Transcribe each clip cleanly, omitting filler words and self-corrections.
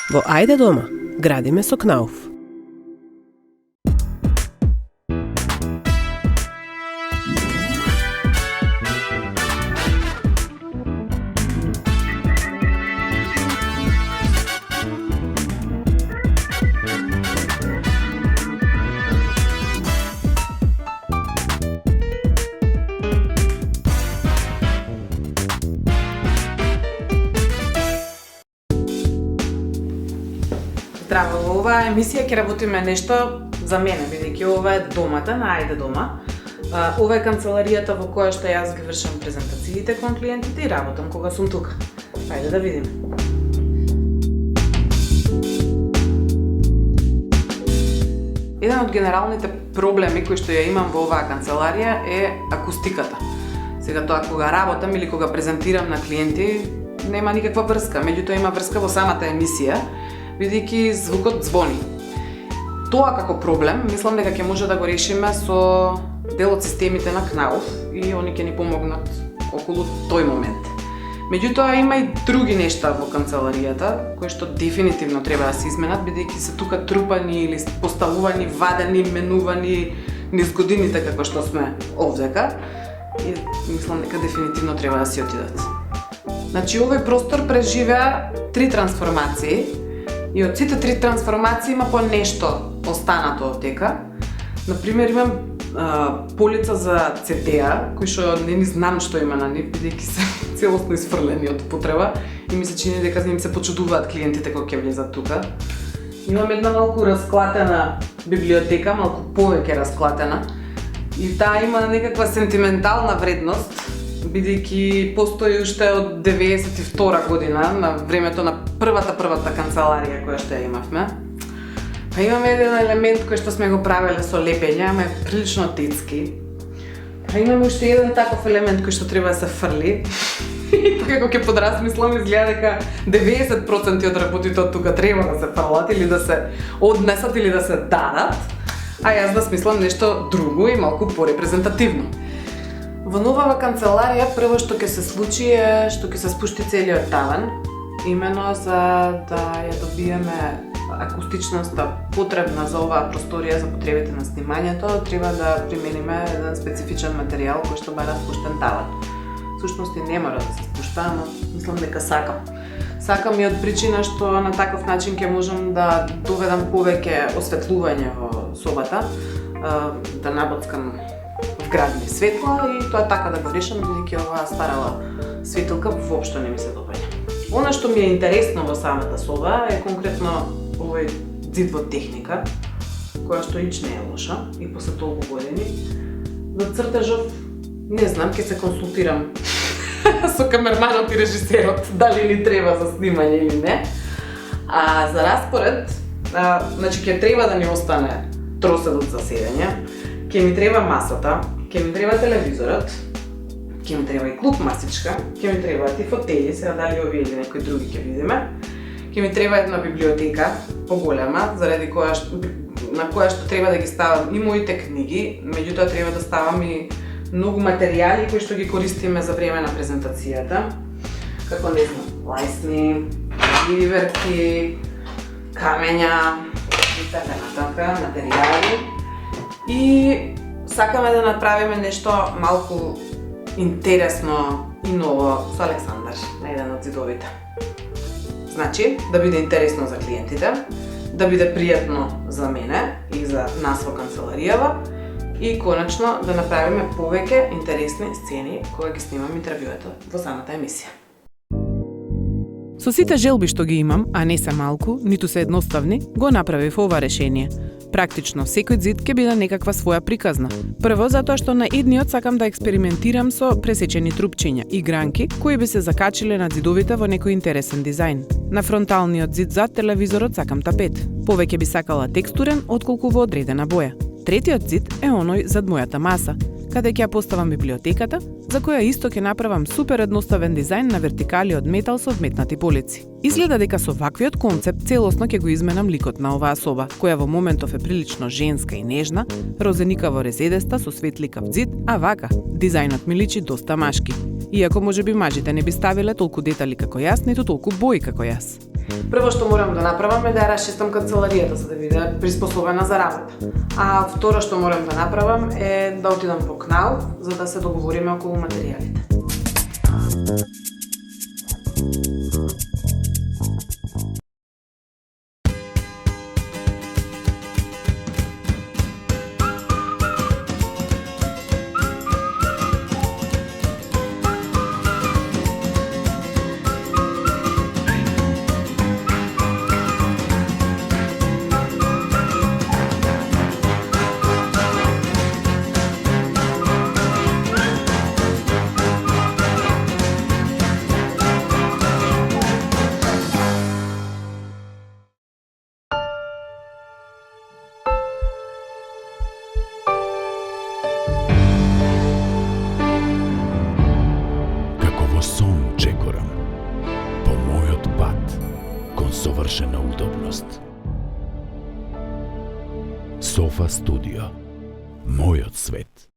Во Ајде дома, градиме со Кнауф. Здраво, во оваа емисија ќе работиме нешто за мене, бидејќи ова е домата на Ајде дома. Ова е канцеларијата во која што јас ги вршам презентациите кон клиентите и работам кога сум тука. Ајде да видиме. Еден од генералните проблеми кои што ја имам во оваа канцеларија е акустиката. Сега тоа кога работам или кога презентирам на клиенти нема никаква врска, меѓутоа има врска во самата емисија, бидејќи звукот звони. Тоа како проблем, мислам дека ќе може да го решиме со дел од системите на Кнауф и они ќе ни помогнат околу тој момент. Меѓутоа има и други нешта во канцеларијата кои што дефинитивно треба да се изменат, бидејќи се тука трупани или поставувани, вадени, менувани низ годините како што сме овдека и мислам дека дефинитивно треба да си отидат. Значи овој простор преживеа 3 трансформации. И од сите 3 трансформации има по нешто останато од дека. Например, имам полица за CD-а, кои што не знам што има на нив, бидејќи се целосно изфрлени од употреба и ми се чини дека им се почудуваат клиентите кога ќе влезат тука. Имам една малку расклатена библиотека, малку повеќе расклатена, и таа има некаква сентиментална вредност, бидејќи постои уште од 92 година, на времето на првата канцеларија која што ја имавме. Па имаме еден елемент кој што сме го правеле со лепење, ама е прилично детски. Па имаме уште еден таков елемент кој што треба да се фрли. И како ќе подразмислам, изгледа дека 90% од работите од тука треба да се фрлат или да се однесат или да се дадат, а јас да смислам нешто друго и малку порепрезентативно. Во новава канцеларија прво што ќе се случи е што ќе се спушти целиот таван, имено за да ја добиеме акустичноста потребна за оваа просторија за потребите на снимањето, треба да примениме еден специфичен материјал кој што бара спуштен таван. Всушност и не мора да се спушта, но мислам дека сакам. Сакам и од причина што на таков начин ќе можам да доведам повеќе осветлување во собата, да набоцкам вградни светла и тоа така да го решам, бидејќи оваа старала светилка воопшто не ми се допаѓа. Она што ми е интересно во самата соба е конкретно овој ѕид во техника, која што ич не е лоша и после толку години. За цртежов, не знам, ќе се консултирам со камерманот и режисерот, дали ни треба за снимање или не. А за распоред, значи ќе треба да ни остане троседот за седење, ќе ми треба масата, ќе ми треба телевизорот, ќе ми треба и клуп масичка, ќе ми требаат и фотели, сега дали овие или некои други ќе видиме. Ќе ми треба една библиотека поголема, заради на која што треба да ги ставам и моите книги, меѓутоа треба да ставам и многу материјали кои што ги користиме за време на презентацијата, како не знам, лајсни, ливерки, камења и така натаму материјали. И сакаме да направиме нешто малку интересно и ново со Александар на еден од зидовите. Значи, да биде интересно за клиентите, да биде пријатно за мене и за нас во канцеларијава и конечно да направиме повеќе интересни сцени кога ги снимам интервјуето во самата емисија. Со сите желби што ги имам, а не се малку, ниту се едноставни, го направив ова решение. Практично, секој ѕид ќе биде некаква своја приказна. Прво, затоа што на едниот сакам да експериментирам со пресечени трупчиња и гранки, кои би се закачиле на ѕидовите во некој интересен дизајн. На фронталниот ѕид зад телевизорот сакам тапет. Повеќе би сакала текстурен, отколку во одредена боја. Третиот ѕид е оној зад мојата маса, каде ќе ја поставам библиотеката, за која исто ќе направам супер едноставен дизајн на вертикали од метал со вметнати полици. Изгледа дека со ваквиот концепт целосно ќе го изменам ликот на оваа соба, која во моментов е прилично женска и нежна, розеникаво резедеста со светликав ѕид, а вака, дизајнот ми личи доста машки. Иако можеби мажите не би ставиле толку детали како јас, ниту толку бои како јас. Прво што морам да направам е да ја расчистам канцеларијата за да биде приспособена за работа. А второ што морам да направам е да отидам по КНАУ за да се договориме околу материјалите. Во сон чекорам по мојот пат кон совршена удобност. Софа Студио. Мојот свет.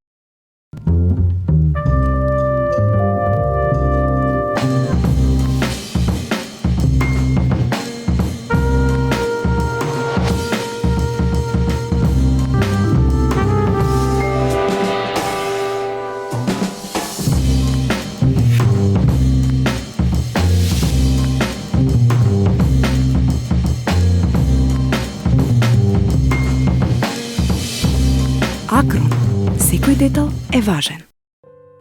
Акрон. Секој детал е важен.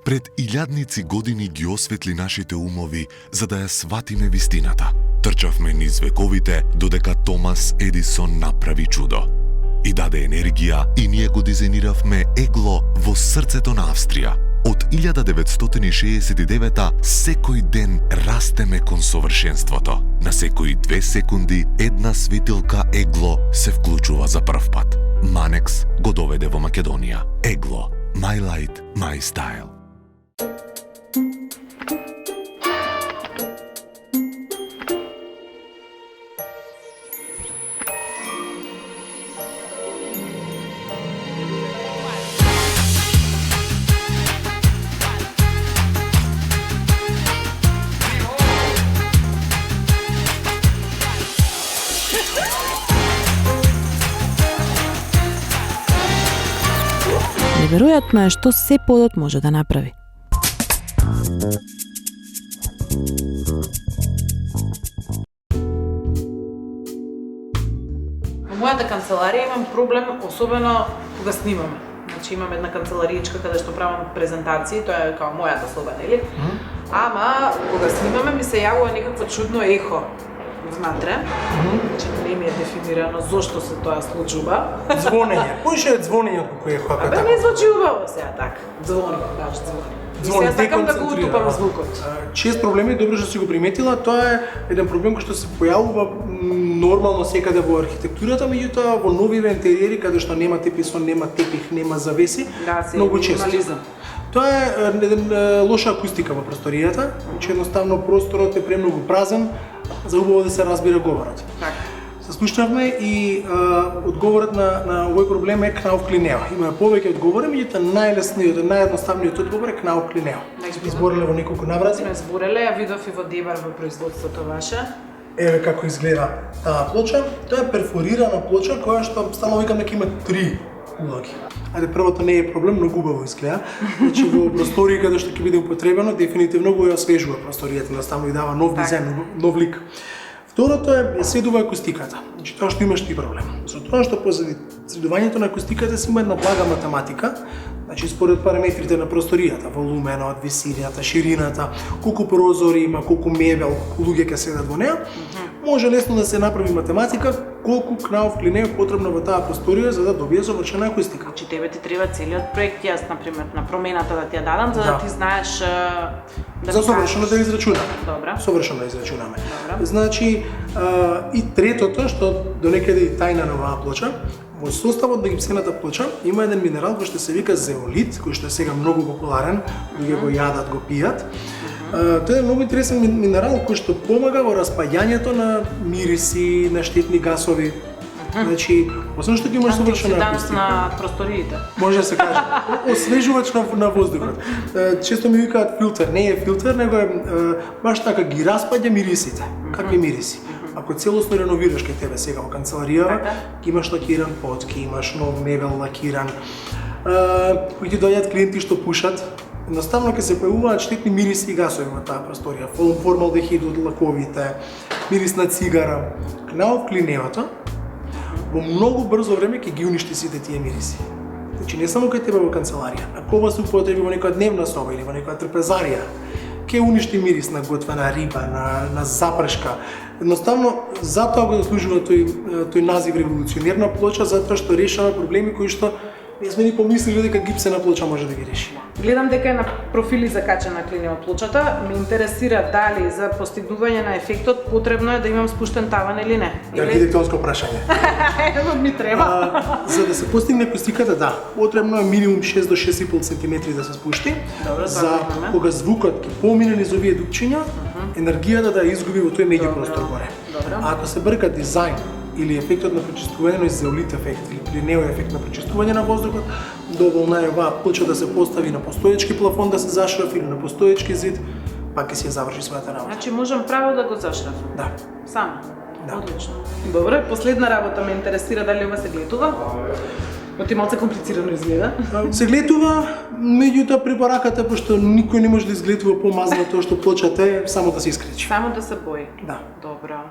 Пред илјадници години ги осветли нашите умови за да ја сватиме вистината. Трчавме низ вековите додека Томас Едисон направи чудо. И даде енергија и ние го дизајниравме егло во срцето на Австрија. Од 1969 секој ден растеме кон совршенството. На секои 2 секунди една светилка егло се вклучува за прв пат. Манекс го доведе во Македонија. Егло. My light, my style. Неверојатно е што се подот може да направи. Во мојата канцеларија имам проблем, особено кога снимаме. Значи имам една канцелариичка каде што правам презентации, тоа е као мојата соба, нели? Ама кога снимаме ми се јавува некакво чудно ехо внатре. Значи не ми е дефинирано зошто се тоа случува. Звонење. Поише е звонење од кој е хака Абе така. не звучи убаво сега така. Звони, баш звони. Звони, Сега сакам да го деконцентрира. утупам звукот. Чест проблеми, добро што си го приметила, тоа е еден проблем кој што се појавува нормално секаде во архитектурата, меѓутоа во новиве интериери каде што нема теписон, нема тепих, нема завеси, Да, се многу често. минимализам. Тоа е еден лоша акустика во просторијата, че едноставно просторот е премногу празен за убаво да се разбира говорот. Така. Се слушнавме и одговорот на овој проблем е Кнауф Клинео. Има повеќе одговори, меѓутоа најлесниот, наједноставниот одговор е Кнауф Клинео. Сме избориле во неколку наврати. Сме збореле, ја видов и во Дебар во производството ваше. Еве како изгледа таа плоча. Тоа е перфорирана плоча која што стално викам дека има 3 улоги. Ајде, првото не е проблем, многу убаво изгледа. Значи во просторија каде што ќе биде употребено, дефинитивно го ја освежува просторијата, наставно и дава нов дизајн, нов лик. Второто е следува акустиката. Значи тоа што имаш ти проблем. Со тоа што позади следувањето на акустиката си има една блага математика, значи според параметрите на просторијата, волуменот, висината, ширината, колку прозори има, колку мебел, колку луѓе ќе седат во неа, може лесно да се направи математика колку Кнауф Клинео е потребно во таа просторија за да добие завршена акустика. Значи тебе ти треба целиот проект, јас на пример на промената да ти ја дадам за да, Да. ти знаеш да За ми совршено кажеш. да израчунаме. Добра. Совршено да израчунаме. Добра. Значи, и третото, што до некаде и тајна на оваа плоча, во составот на гипсената плоча има еден минерал кој што се вика зеолит, кој што е сега многу популарен, луѓе го јадат, го пијат. Тој е многу интересен минерал кој што помага во распаѓањето на мириси, на штетни гасови. Значи, освен што ги имаш совршена Антиоксидант акустика, на просториите. може да се каже, освежувач на воздухот. Често ми викаат филтер, не е филтер, него е баш така ги распаѓа мирисите. Какви мириси? Ако целосно реновираш кај тебе сега во канцеларијава, Така. ќе имаш лакиран под, ќе имаш нов мебел лакиран, кои ти доаѓаат клиенти што пушат, едноставно ќе се појавуваат штетни мириси и гасови во таа просторија. Формалдехид од лаковите, мирис на цигара. Кнаов клинеото во многу брзо време ќе ги уништи сите тие мириси. Значи не само кај тебе во канцеларија, ако вас употреби во некоја дневна соба или во некоја трпезарија, ќе уништи мирис на готвена риба, на запршка. Едноставно, затоа го заслужува тој назив револуционерна плоча, затоа што решава проблеми кои што не сме ни помислили дека гипсена плоча може да ги реши. Гледам дека е на профили закачена клинева плочата. Ме интересира дали за постигнување на ефектот потребно е да имам спуштен таван или не. Архитектонско прашање. Ево ми треба. За да се постигне акустиката, да, потребно е минимум 6 до 6,5 см да се спушти. Добро, за тоа го имаме. кога звукот ќе помине низ овие дупчиња, енергијата да ја изгуби во тој меѓупростор горе. Добро. А ако се брка дизајн или ефектот на пречистување, но зеолит ефект или клинео ефект на пречистување на воздухот, доволно е оваа плоча да се постави на постоечки плафон да се зашраф или на постоечки зид, пак ќе си ја заврши својата работа. Значи можам право да го зашрафам. Да. Сама. Да. Одлично. Добро, последна работа ме интересира дали ова се гледува. Но ти малце комплицирано изгледа. Се гледува, меѓутоа препораката, пошто никој не може да изгледува помазано тоа што плочата е, само да се искречи. Само да се бои. Да. Добро.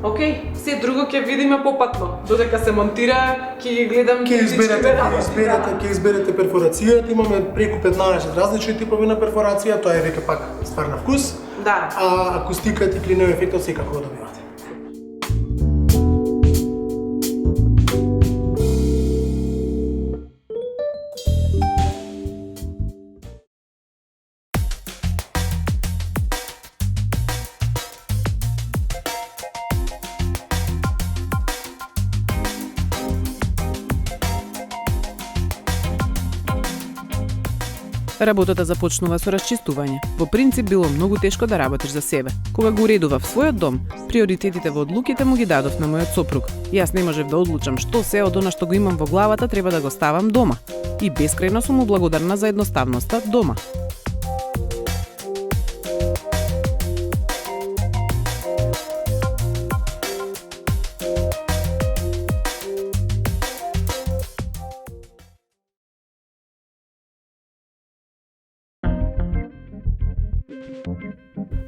Океј, се друго ќе видиме попатно. Додека се монтира, ќе ги гледам Ќе изберете, критичките работи. ќе изберете перфорацијата, имаме преку 15 различни типови на перфорација, тоа е веќе пак ствар на вкус. Да. А акустиката и клинео ефектот секако го добивате. Работата започнува со расчистување. Во принцип било многу тешко да работиш за себе. Кога го уредував својот дом, приоритетите во одлуките му ги дадов на мојот сопруг. Јас не можев да одлучам што се од она што го имам во главата треба да го ставам дома. И бескрајно сум му благодарна за едноставноста дома.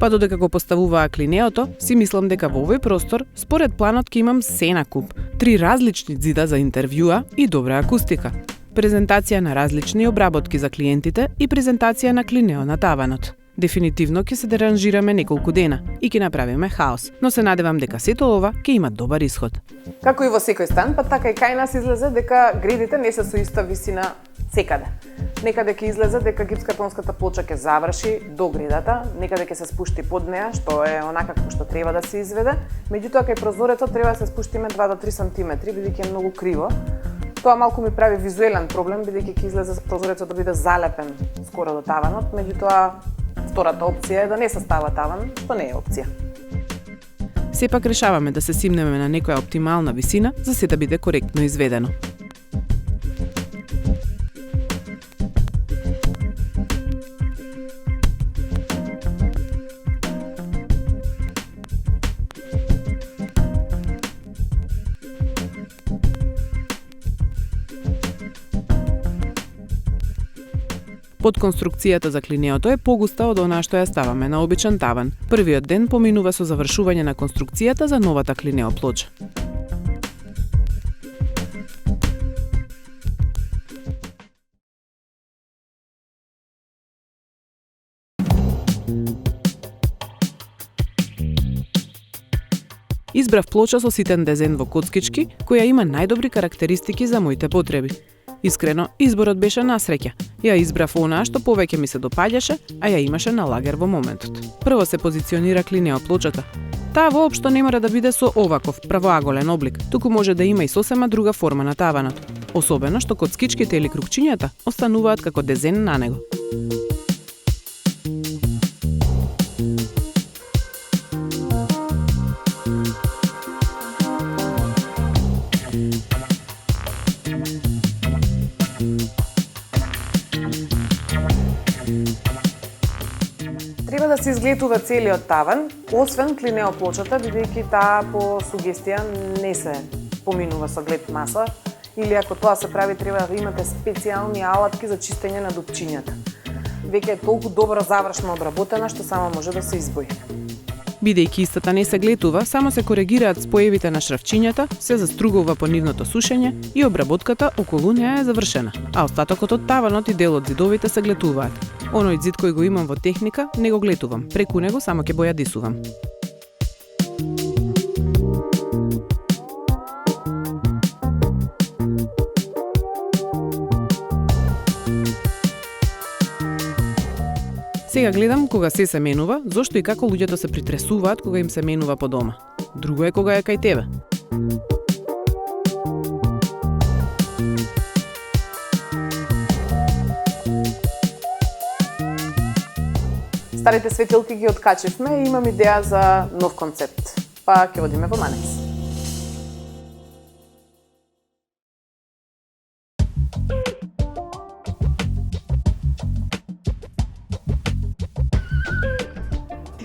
Па додека го поставуваа клинеото, си мислам дека во овој простор, според планот ќе имам се на куп, 3 различни зида за интервјуа и добра акустика. Презентација на различни обработки за клиентите и презентација на клинео на таванот. Дефинитивно ќе се деранжираме неколку дена и ќе направиме хаос, но се надевам дека сето ова ќе има добар исход. Како и во секој стан, па така и кај нас излезе дека гредите не се со иста висина секаде. Некаде ќе излезе дека гипскартонската плоча ќе заврши до гредата, некаде ќе се спушти под неа, што е онака како што треба да се изведе. Меѓутоа кај прозорецот треба да се спуштиме 2 до 3 см, бидејќи е многу криво. Тоа малку ми прави визуелен проблем, бидејќи ќе излезе прозорецот да биде залепен скоро до таванот, меѓутоа втората опција е да не се става таван, што не е опција. Сепак решаваме да се симнеме на некоја оптимална висина за се да биде коректно изведено. Подконструкцијата за клинеото е погуста од онаа што ја ставаме на обичен таван. Првиот ден поминува со завршување на конструкцијата за новата клинео плоча. Избрав плоча со ситен дезен во коцкички, која има најдобри карактеристики за моите потреби. Искрено, изборот беше на среќа. Ја избрав онаа што повеќе ми се допаѓаше, а ја имаше на лагер во моментот. Прво се позиционира клинео плочата. Таа воопшто не мора да биде со оваков правоаголен облик, туку може да има и сосема друга форма на таванот. Особено што коцкичките или кругчињата остануваат како дезен на него. се изгледува целиот таван, освен клинеоплочата, бидејќи таа по сугестија не се поминува со глед маса, или ако тоа се прави, треба да имате специјални алатки за чистење на дупчињата. Веќе е толку добро завршно обработена што само може да се избои. Бидејќи истата не се глетува, само се коригираат споевите на шрафчињата, се застругува по нивното сушење и обработката околу неа е завршена, а остатокот од таванот и дел од зидовите се глетуваат. Оној зид кој го имам во техника, не го глетувам, преку него само ќе бојадисувам. Сега гледам кога се менува, зошто и како луѓето се притресуваат кога им се менува по дома. Друго е кога е кај тебе. Старите светилки ги откачивме и имам идеја за нов концепт. Па ќе одиме во Манец.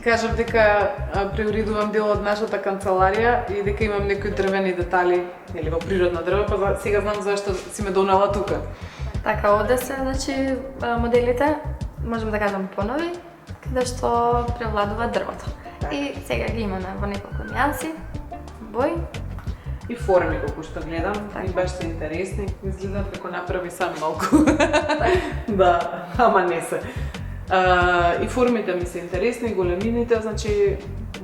Кажав дека преуредувам дел од нашата канцеларија и дека имам некои дрвени детали или во природна дрва, па сега знам зашто си ме донела тука. Така, овде се, значи, моделите, можем да кажам понови, каде што превладува дрвото. И сега ги имаме во неколку нијанси, бој. И форми, колку што гледам, и баш се интересни, изгледат како направи сам малку. Да, ама не се. И формите ми се интересни, големините, значи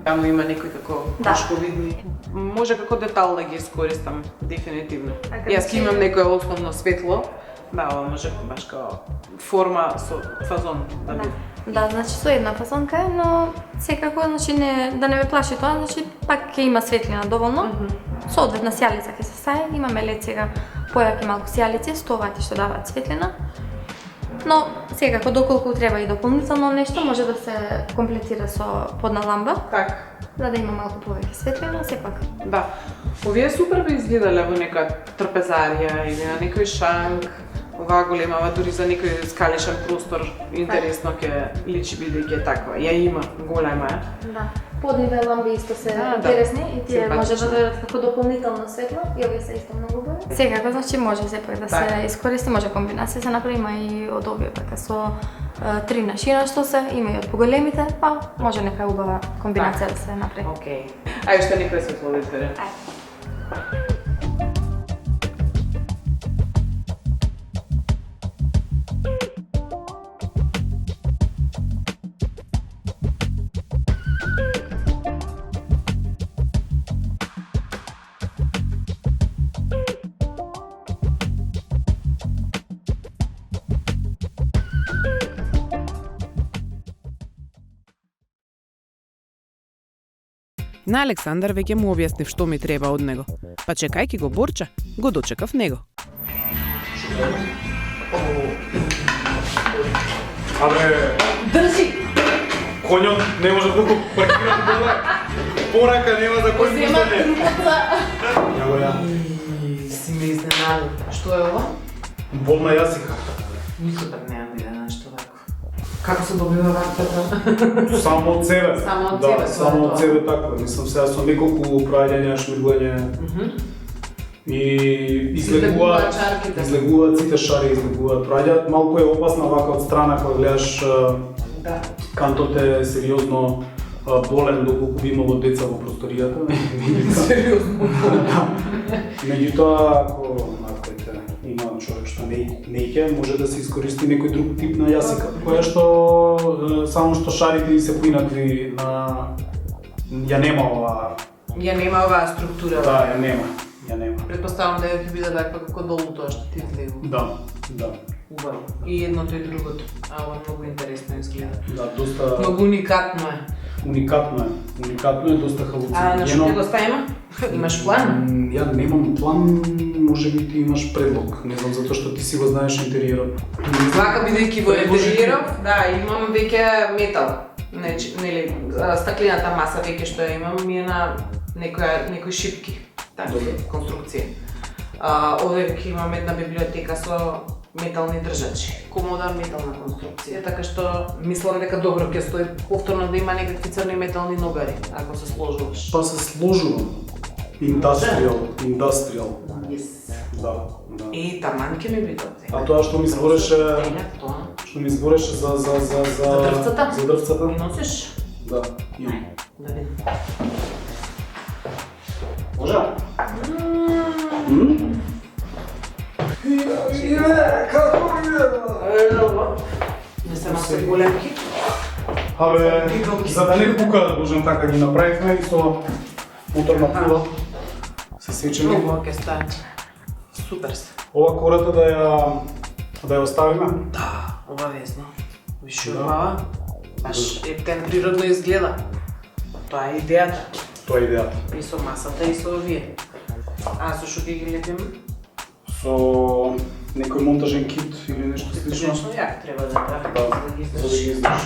таму има некои како кошковидни. Може како детал да ги искористам, дефинитивно. Јас ќе имам некое основно светло, да, ова може баш како форма со фазон да биде. Да, значи со една фазонка е, но секако, значи да не ме плаши тоа, значи пак ќе има светлина доволно. Соодветна сјалица ќе се стаи, имаме лед сега појаки малку сјалици, стовати што даваат светлина. Но секако доколку треба и дополнително нешто може да се комплетира со подна ламба. Така. За да има малку повеќе светлина, сепак. Да. Овие супер би изгледале во некоја трпезарија или на некој шанк. Оваа голема, дури за некој скалишен простор, интересно ќе личи бидејќи е таква. Ја има, голема е. Да. Подниве ламби исто се интересни и тие може да дадат како дополнително светло и овие се исто многу убави. Секако, значи може сепак да се искористи, може комбинација се направи, има и од овие така со 3 на шина што се, има и од поголемите, па може нека убава комбинација да се направи. Океј. Ајде што ни пресветло да избере. На Александар веќе му објаснив што ми треба од него. Па чекајќи го Борча, го дочекав него. Абе, Држи! конјот не може да го паркира доле. Порака нема за кој пуштане. Ја го ја. Си ме изненадил. Што е ова? Болна јасика. Никогаш немам идеја нешто вако. Како се добива ваката? Само од себе. Само од да, себе, само од себе така. Мислам сега со неколку прајање, шмиргање. И излегуваат сите шари, излегуваат. Прајањат малку е опасна вака од страна кога гледаш кантот е сериозно болен доколку би имало деца во просторијата. Сериозно. Меѓутоа, ако има човек што не ќе, може да се искористи некој друг тип на јасика, која што само што шарите се поинакви на ја нема оваа структура. Да, ја нема. Предпоставам да ќе биде таква како долу тоа што ти излегува. Да. Убаво. И едното и другото. Ова многу интересно изгледа. Да, доста многу уникатно е. Уникатно е, доста халуциногено. На што го ставиме? Имаш план? Ја немам план, може би ти имаш предлог. Не знам затоа што ти си го знаеш интериерот. Вака бидејќи во интериеров, да, имам веќе метал. Нели, стаклената маса веќе што ја имам ми е на некои шипки. Така, конструкција. Овде веќе имам една библиотека со метални држачи. Комода метална конструкција, така што мислам дека добро ќе стои повторно да има некакви црни метални ногари, ако се сложуваш. Па се сложувам. Индастријал. Yes. Да. И таман ќе ми биде. А тоа што ми збореше, тоа. што ми збореше за дрвцата? За дрвцата? Ги носиш? Да, имам. Да видим. Може? Не се масе големки. Абе, за да не пукаат, божем така ги направивме и со моторна пила се сечеме. Много ќе стане. Супер се. Ова кората да ја оставиме? Да, обавезно. Виши убава. Баш ептен природно изгледа. Тоа е идејата. Тоа е идејата. И со масата и со овие. А со што ги лепим? Со некој монтажен кит или нешто слично. Конечно, јак треба да направи, Да, за да ги за да ги издаш.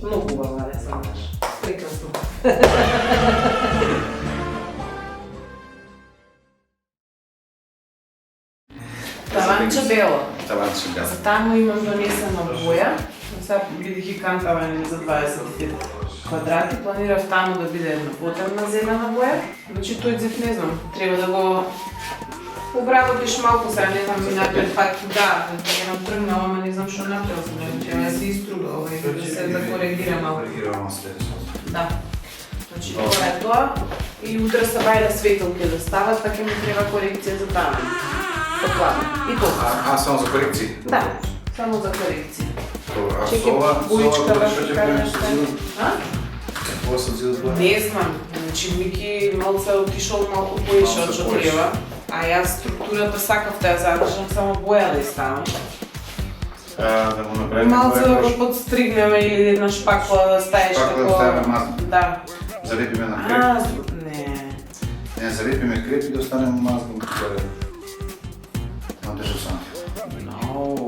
Многу убава да се знаеш. Прекрасно. Таванче бело. Таванче бело. За таму имам донесена боја. Сега бидејќи кантаван за 20 квадрати, планирав таму да биде една потемна зелена боја. Значи тој зид не знам, треба да го обработиш малку, сега не знам, ми напред пак, да, едно тргнал, ама не знам што направил сам, треба да се иструга овај, да се да коригира малку. Коригирано следещо. Да. Значи тоа е тоа. И утре се бајда светилки да стават, така ми треба корекција за таму. Покладно. И тоа. А само за корекции? Да, само за корекција. Добро, а Чеки, со ова боичка да што ќе кажеш правиш со зидот? А? Ова со зидот? Не знам, значи Мики малце отишол малку поише од што треба, а јас структурата сакав да ја задржам, само боја да ставам. Да го направиме Малце да кој го подстригнеме или една шпакла да ставиш Шпакла да ставиме мазно. Да. Залепиме на креп. А, не. Не, залепиме креп и да останеме мазно горе. На држа сам. No.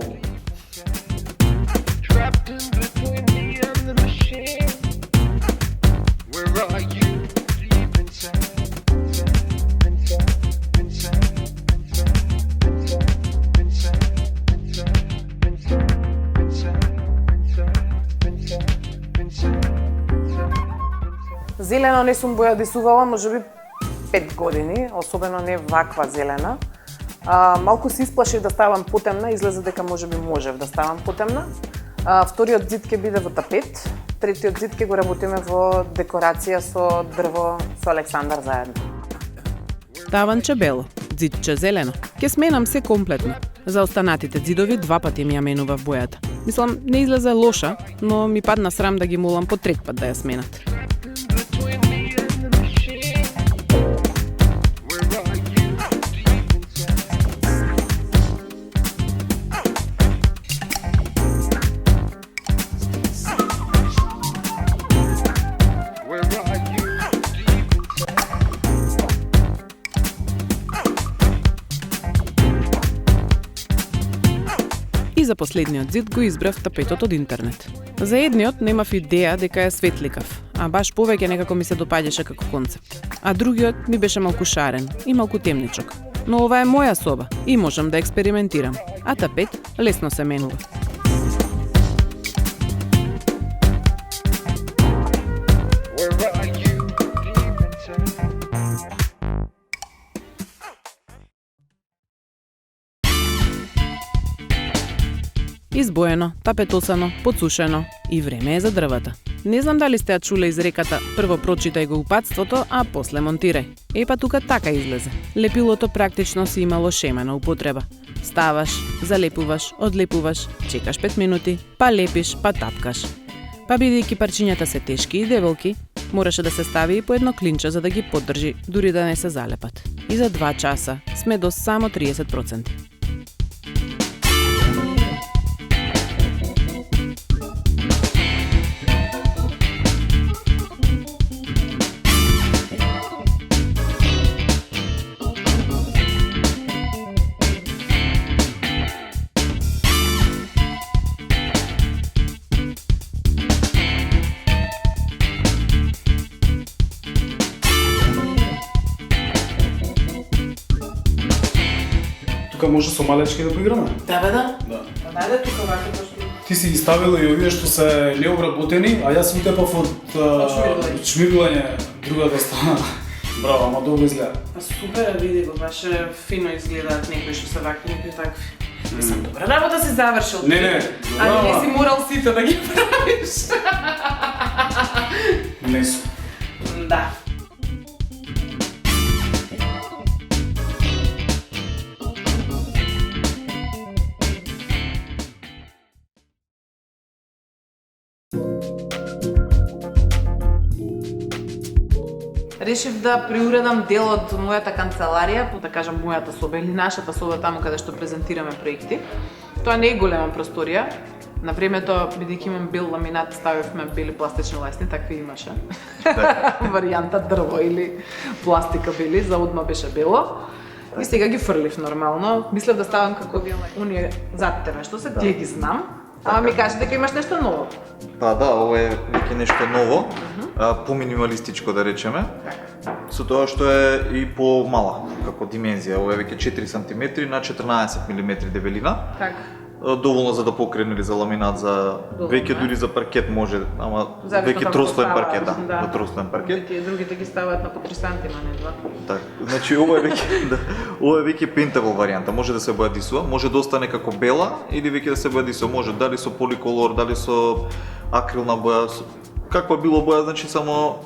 Зелена не сум бојадисувала, можеби 5 години, особено не ваква зелена. Малку се исплашив да ставам потемна, излезе дека можеби можев да ставам потемна. Вториот зид ќе биде во тапет, третиот зид ќе го работиме во декорација со дрво со Александар заедно. Таванче бело, зидче зелено. Ќе сменам се комплетно. За останатите зидови 2 пати ми ја менував бојата. Мислам, не излезе лоша, но ми падна срам да ги молам по трет пат да ја сменат. И за последниот зид го избрав тапетот од интернет. За едниот немав идеја дека е светликав, а баш повеќе некако ми се допаѓаше како концепт. А другиот ми беше малку шарен и малку темничок. Но ова е моја соба и можам да експериментирам, а тапет лесно се менува. Избоено, тапетосано, подсушено и време е за дрвата. Не знам дали сте ја чуле изреката прво прочитај го упатството, а после монтирај. Па тука така излезе. Лепилото практично си имало шема на употреба. Ставаш, залепуваш, одлепуваш, чекаш 5 минути, па лепиш, па тапкаш. Па бидејќи парчињата се тешки и дебелки, мораше да се стави и по едно клинче за да ги поддржи, дури да не се залепат. И за 2 часа сме до само 30%. тука може со малечки да поиграме. Да бе да. Да. Па најде тука вака што Ти си ги ставила и овие што се необработени, а јас утепав од шмирлање другата страна. Браво, ама добро изгледа. Па супер, види го, баш фино изгледаат некои што се вакви, некои такви. Мислам, добра работа си завршил. Не, Али не си морал сите да ги правиш. Не су. Да. Решив да приуредам дел од мојата канцеларија, да кажам мојата соба или нашата соба таму каде што презентираме проекти. Тоа не е голема просторија. На времето, бидејќи имам бел ламинат, ставивме бели пластични лесни, такви имаше. Варијанта дрво или пластика бели, за одма беше бело. И сега ги фрлив нормално. Мислев да ставам како оние зад тебе што се, тие ги знам. Ама ми кажа дека имаш нешто ново. Па да, ова е веќе нешто ново, поминималистичко да речеме. Со тоа што е и помала како димензија, ова е веќе 4 см на 14 мм дебелина. Така. Доволно за да покренели за ламинат, за веќе дури за паркет може, ама веќе трослен паркет, да, трослен паркет. Тие другите ги ставаат на по 3 сантима, не 2. Така. Значи ова е веќе ова е веќе пентабл варијанта, може да се бојадисува, може да остане како бела или веќе да се бојадисува, може дали со поликолор, дали со акрилна боја, каква било боја, значи само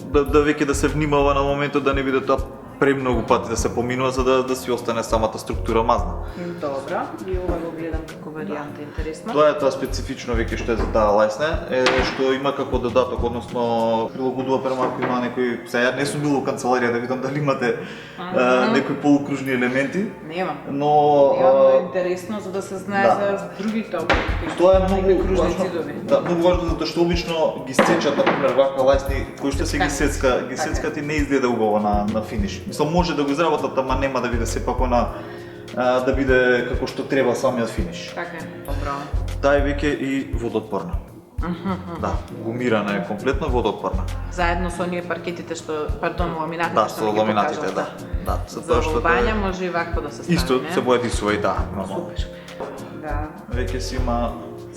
да веќе да се внимава на моментот да не биде тоа премногу пати да се поминува за да си остане самата структура мазна. Добро, и ова го гледам како варијанта, интересно. Тоа е тоа специфично веќе што е за таа лесне, што има како додаток, односно прилагодува према ако има некои, сега не сум бил во канцеларија да видам дали имате некои полукружни елементи. Немам. Но е интересно за да се знае за другите објекти. Тоа е многу кружни важно. цидови. Да, многу важно затоа што обично ги сечат на пример вака лесни кои што се ги сецкат и не изгледа убаво на финиш. Мислам може да го изработат, ама нема да биде сепак да биде како што треба самиот финиш. Така е, добро. Таа е веќе и водоотпорна. Да, гумирана е комплетно водоотпорна. Заедно со оние паркетите што, ламинатите да, што со ги ламинатите, покажав. да. За бања може и вакво да се стави, Исто се бојадисува и да, нормално. Супер. Да. Веќе си има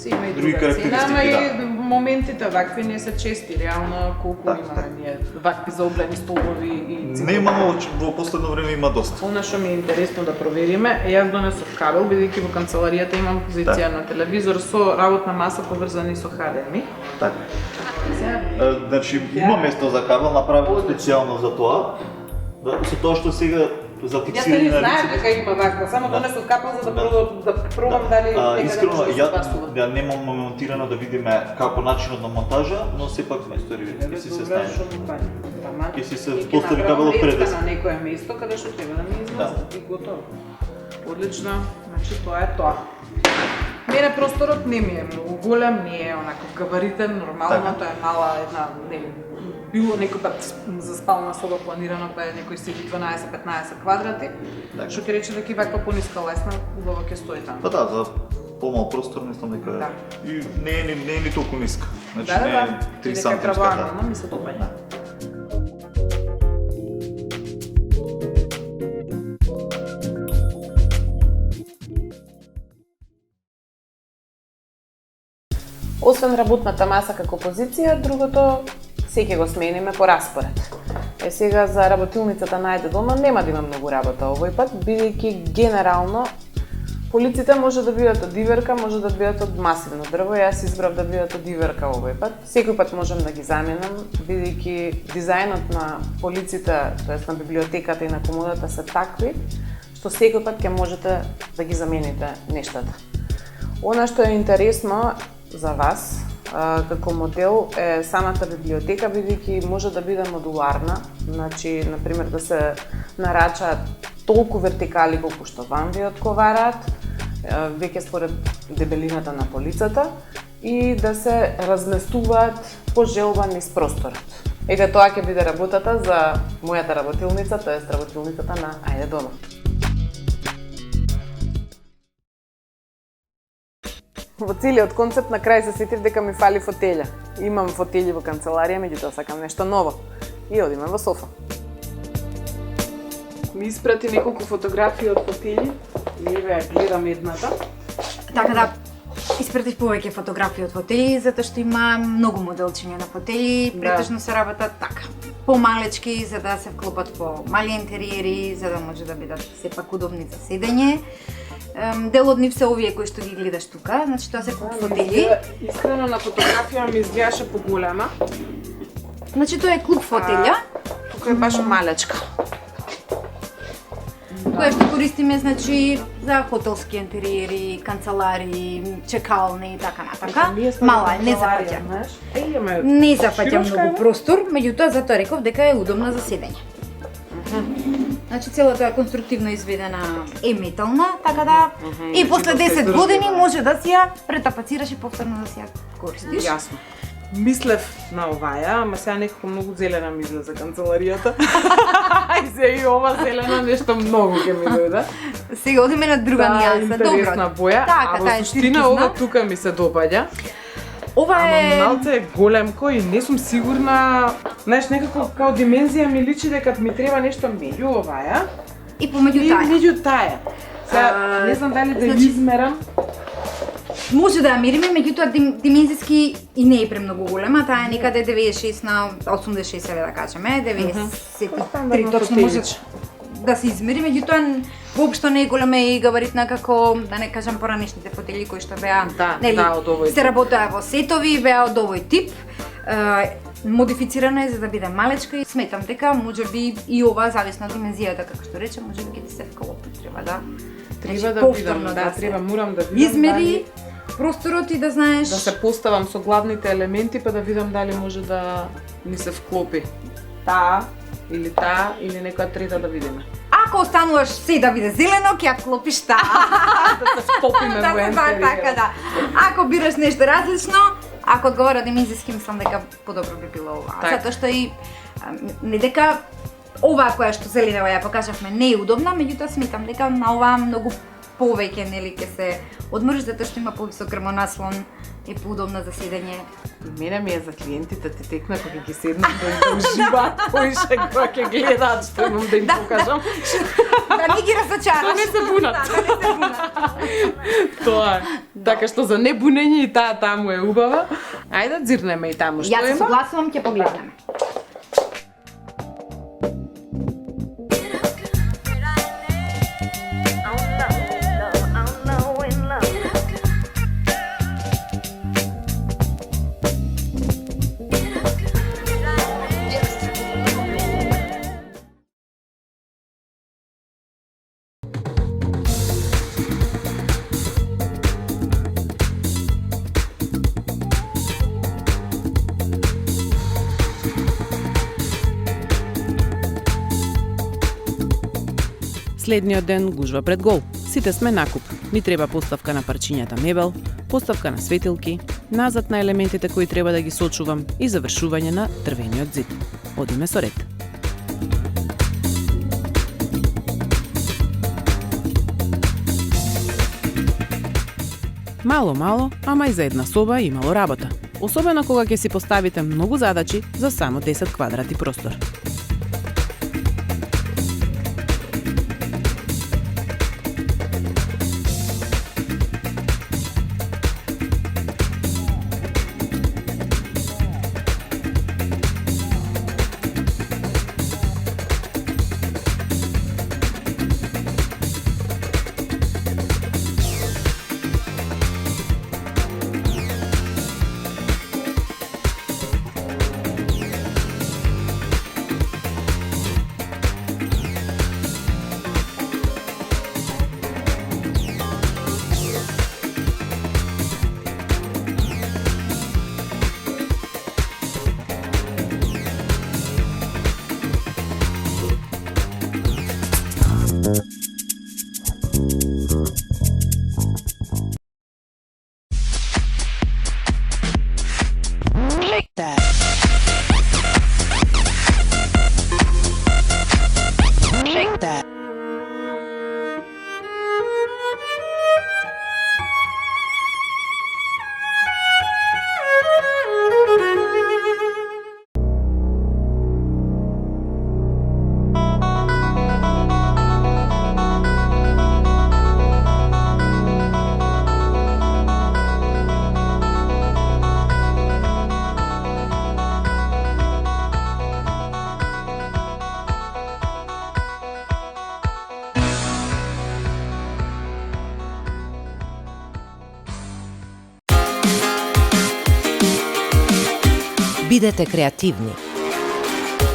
и други карактеристики, ама и да. моментите вакви не се чести, реално колку има ние вакви заоблени столови и цигли. Нема, но во последно време има доста. Она што ми е интересно да провериме, јас донесов кабел, бидејќи во канцеларијата имам позиција на телевизор со работна маса поврзани со HDMI. Така. Значи има место за кабел направено специјално за тоа. Да, со тоа што сега за фиксирање на знаев дека има ваква, само донесов кабел за да пробам дали некаде искрено, може да се басува. ја немам монтирано да видиме како начинот на монтажа, но сепак ме стори ќе си се стане. Ќе си се постави кабелот пред на некое место каде што треба да ми излезе и готово. Одлично, значи тоа е тоа. Мене просторот не ми е многу голем, не е онаков габаритен, нормално, тоа е мала една, било некој пат за спална соба планирано, па е некој си 12-15 квадрати, што ќе рече дека и ваква пониска лесна, убаво ќе стои таму. Па да, за помал простор мислам дека и не е ни толку ниска. Значи не е 3 сантиметра. Да, ми се допаѓа. Освен работната маса како позиција, другото се ќе го смениме по распоред. Сега за работилницата најде дома нема да има многу работа овој пат, бидејќи генерално полиците може да бидат од иверка, може да бидат од масивно дрво. Јас избрав да бидат од иверка овој пат. Секој пат можам да ги заменам, бидејќи дизајнот на полиците, тоест на библиотеката и на комодата се такви, што секој пат ќе можете да ги замените нештата. Она што е интересно за вас како модел е самата библиотека, бидејќи може да биде модуларна, значи, например, да се нарачаат толку вертикали колку што вам ви одговараат, веќе според дебелината на полицата, и да се разместуваат по желба низ просторот. Ете, тоа ќе биде работата за мојата работилница, тоест работилницата на Ајде дома. Во целиот концепт на крај се сетив дека ми фали фотелја. Имам фотели во канцеларија, меѓутоа сакам нешто ново. И одиме во софа. Ми испрати неколку фотографии од фотели. Еве, гледам едната. Така да, испратив повеќе фотографии од фотели, затоа што има многу моделчиња на фотели, претежно се работат така, помалечки, за да се вклопат по мали интериери, за да може да бидат сепак удобни за седење. Дел од нив се овие кои што ги гледаш тука, значи тоа се фотели. Искрено на фотографија ми изгледаше поголема. Значи тоа е клуб фотелја. Тука е баш малечка. Која што користиме, значи, за хотелски интериери, канцелари, чекални и така натака. Мала е, не зафаќа. Не зафаќа многу простор, меѓутоа затоа реков дека е удобна за седење. Значи целата е конструктивно изведена, е метална, така да и после 10 години може да си ја претапацираш и повторно да си ја користиш. Јасно. Мислев на оваја, ама сега некако многу зелена ми излезе канцеларијата. И се и ова зелена нешто многу ќе ми дојде. Сега одиме на друга нијанса. Добро. Интересна боја, така, а во суштина ова тука ми се допаѓа. Ова е... Ама малце е големко и не сум сигурна, знаеш, некако као димензија ми личи дека ми треба нешто меѓу оваја и помеѓу таа. И меѓу таа. Сега не знам дали да измерам. Може да ја мериме, меѓутоа димензиски и не е премногу голема, таа е некаде 96 на 86, да кажеме, 93 точно може да се измери, меѓутоа воопшто не е голема и габаритна како, да не кажам, поранешните фотели кои што беа, се работеа во сетови, беа од овој тип. Модифицирана е за да биде малечка и сметам дека можеби и ова зависно од димензијата, како што рече, можеби ќе ти се вклопи, треба да видам, да, треба, морам да видам. Измери просторот и да знаеш... Да се поставам со главните елементи па да видам дали може да ни се вклопи таа или некоја трета да видиме. Ако остануваш се да биде зелено, ќе ја вклопиш таа. Да се втопиме во интериерот. Така да. Ако бираш нешто различно, ако одговара димензиски, мислам дека подобро би било ова. Затоа што и не дека оваа која што зеленава ја покажавме не е удобна, меѓутоа сметам дека на оваа многу повеќе нели ќе се одмориш затоа што има повисок грмонаслон и поудобна за седење. Мене ми е за клиентите, ти текна кога ќе седнат да уживаат поише кога ќе гледаат што имам да им покажам. Да не ги разочараш. Да не се бунат. Тоа е. Така што за небунење и таа таму е убава. Ајде дзирнеме и таму што има. Јас се согласувам, ќе погледнеме. Следниот ден гужва пред гол. Сите сме накуп. Ни треба поставка на парчињата мебел, поставка на светилки, назад на елементите кои треба да ги сочувам и завршување на дрвениот зид. Одиме со ред. Мало, ама и за една соба имало работа. Особено кога ќе си поставите многу задачи за само 10 квадрати простор. Бидете креативни.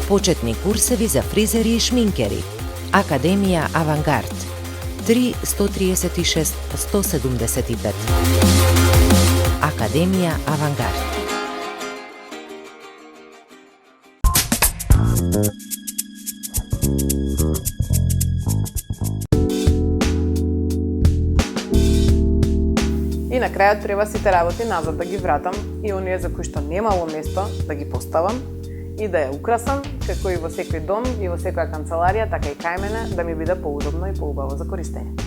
Почетни курсеви за фризери и шминкери. Академија Авангард. 3 136 175. Академија Авангард. И на крајот треба сите работи назад да ги вратам и оние за кои што немало место да ги поставам и да ја украсам, како и во секој дом и во секоја канцеларија, така и кај мене, да ми биде поудобно и поубаво за користење.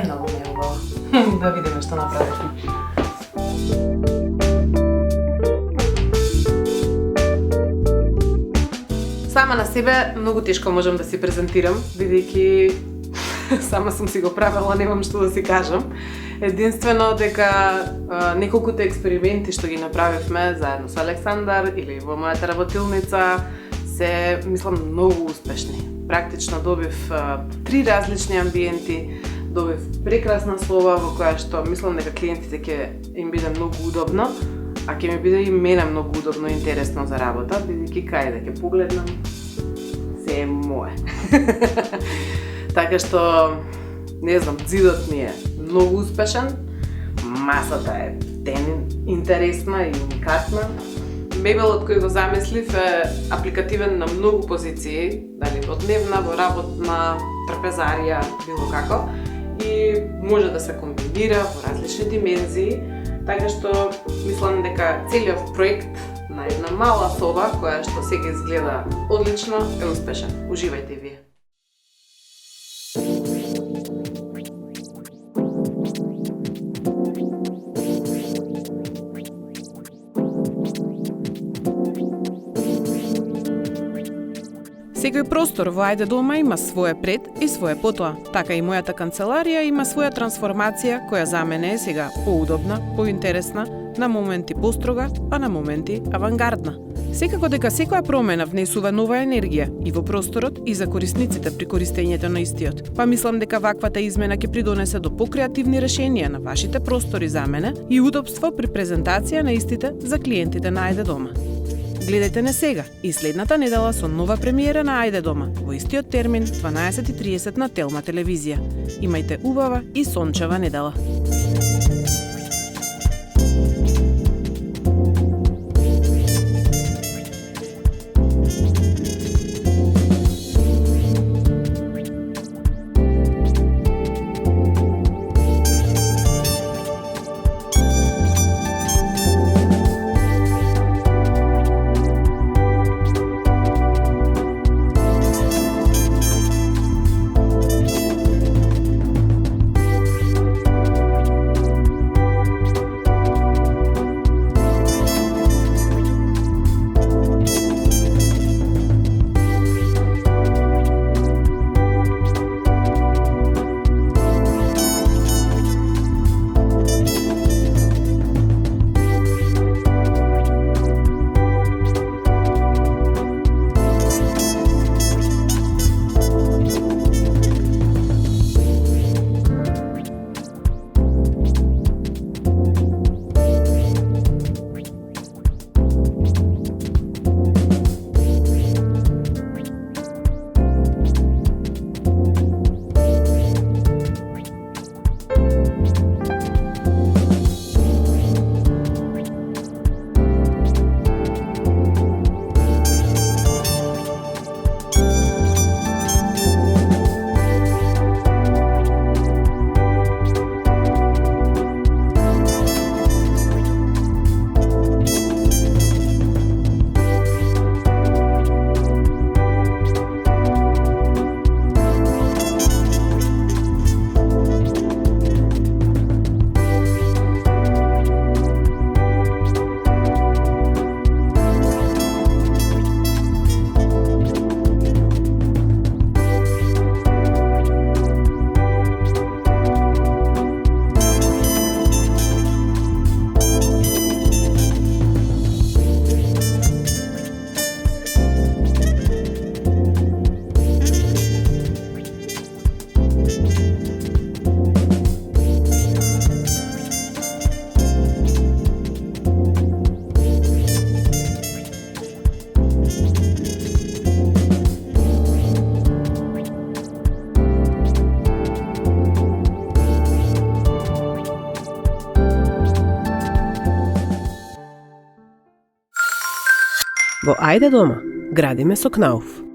Многу ми е убаво. Да видиме што направивме. Сама на себе многу тешко можам да си презентирам, бидејќи сама сум си го правила, немам што да си кажам. Единствено дека неколкуте експерименти што ги направивме заедно со Александар или во мојата работилница се, мислам, многу успешни. Практично добив 3 различни амбиенти, добив прекрасна соба во која што мислам дека клиентите ќе им биде многу удобно, а ќе ми биде и мене многу удобно и интересно за работа, бидејќи кај да ќе погледнам, се е мое. Така што, не знам, зидот ми е многу успешен, масата е интересна и уникатна. Мебелот кој го замислив е апликативен на многу позиции, дали во дневна, во работна, трапезарија, било како, и може да се комбинира во различни димензии, така што мислам дека целиот проект на една мала соба, која што сега изгледа одлично, е успешен. Уживајте и вие. Секој простор во Ајде дома има свое пред и свое потоа. Така и мојата канцеларија има своја трансформација која за мене е сега поудобна, поинтересна, на моменти построга, а на моменти авангардна. Секако дека секоја промена внесува нова енергија и во просторот и за корисниците при користењето на истиот. Па мислам дека ваквата измена ќе придонесе до покреативни решенија на вашите простори за мене и удобство при презентација на истите за клиентите на Ајде дома. Гледајте не сега и следната недела со нова премиера на Ајде дома во истиот термин 12:30 на Телма телевизија. Имајте убава и сончева недела. Во Ајде дома, градиме со Кнауф.